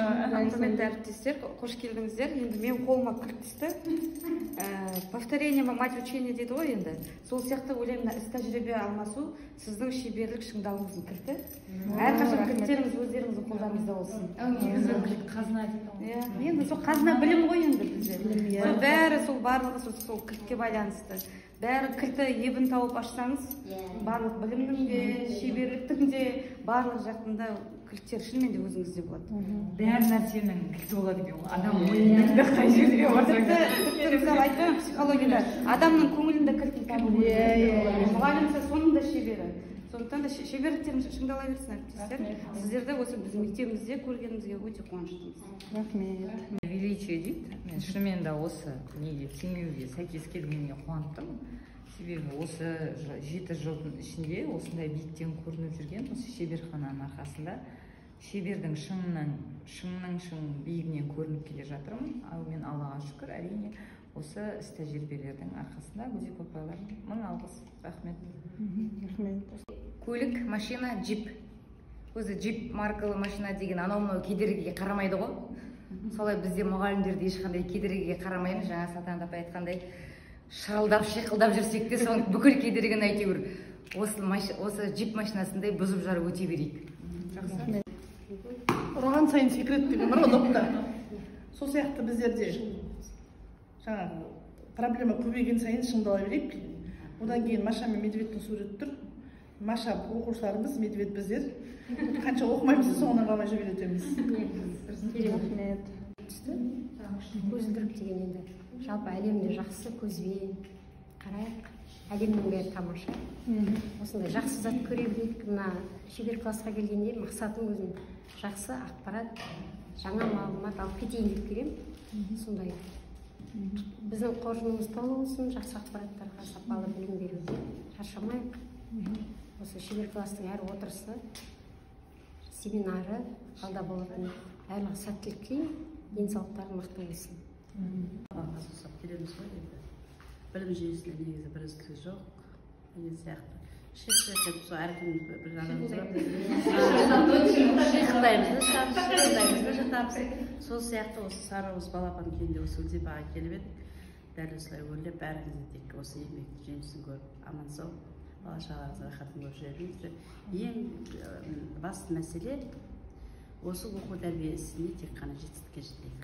Құрметті әріптестер, қош келдіңіздер. Енді мен қолыма кілт түсті. Повторение мать учения дейді ғой енді. Сол сияқты ойлаймын, іс тәжірибе алмасу сіздің шеберлік шыңдалуыңыздың кілті. Әрқашан кілттеріңіз өздеріңіздің қолдарыңызда болсын. Қазына дейді. Енді сол қазына білім ғой енді бізде. Сол бәрі сол барлығы сол кілтке байланысты. Бәрі кілті ебін тауып ашсаңыз, барлық білімнің де, шеберліктің де, барлық жақтында кілттер шынымен де өзіңізде болады. Бәр нәрсенің кілті болады екен ғой. Адам ойында қай жерге барса. Мысалы айтамын, психологияда адамның көңілінде кілтін табу. Мұғалімсіз соның да шебері. Сондықтан да шеберліктеріміз шыңдала берсін әріптестер. Сіздерді осы біз мектебімізде көргенімізге өте қуаныштымыз. Рахмет. Величие дейді. Мен шынымен де осы неге теңеуге сәйкес келгеніне қуандым. Себебі осы 7 жылдың ішінде осындай биіктен көрініп жүрген осы шеберхананың арқасында шебердің шың биігінен көрініп келе жатырмын. Ал мен Аллаға шүкір, әрине осы іс тәжірибелердің арқасында Гүлзип апайларым мың алғыс. Рахмет. Көлік, машина, джип. Өзі джип маркалы машина деген анау-мынау кедергіге қарамайды ғой. Солай бізде мұғалімдерде ешқандай кедергіге қарамаймыз. Жаңа Салтанат апай айтқандай, шырылдап, шиқылдап жүрсек те, соның бүкіл кедергіні әйтеуір осы джип машинасындай бұзып жарып өте берейік. Ұрған сайын секрет деген бар ғой. Сол сияқты біздерде жаңағы проблема көбейген сайын шыңдала берейік. Одан кейін Маша мен Медведьтің суреті тұр. Маша оқушыларымыз, Медведь біздер. Қанша оқымаймыз, соңынан қалмай жіберетеміз. Рахмет. Көзілдірік деген енді жалпы әлемде жақсы көзбен қарайық. Әлемнің бәрі тамаша. Осындай жақсы зат көре білейік. Мына шебер классқа келгенде мақсатым өзім жақсы ақпарат, жаңа мағлұмат алып кетейін деп келемін. Сондай біздің қоржынымыз толы болсын, жақсы ақпараттарға сапалы білім беруге шаршамайық. Осы шебер кластың әр отырысы, семинары алда болатын барлық сәттілікке, денсаулықтары мықты болсын. Ұсақ келеміз ғой енді. Білім жүйесінде негізі бірізділік жоқ. Деген сияқты. Шиқылдаймыз, сол әркім бір адамымыз бар. Шиқылдаймыз, жатамыз. Сол сияқты осы Сарыуыз балапан күйінде осы Гүлзипаға келіп едік. Дәл осылай өрлеп, бәрімізде тек осы еңбектің жемісін көріп, аман сау, бала шағамыздың рахатын көріп жүргеніміз. Ең басты мәселе осы оқу тәрбиесіне тек қана жетістікке жетейік.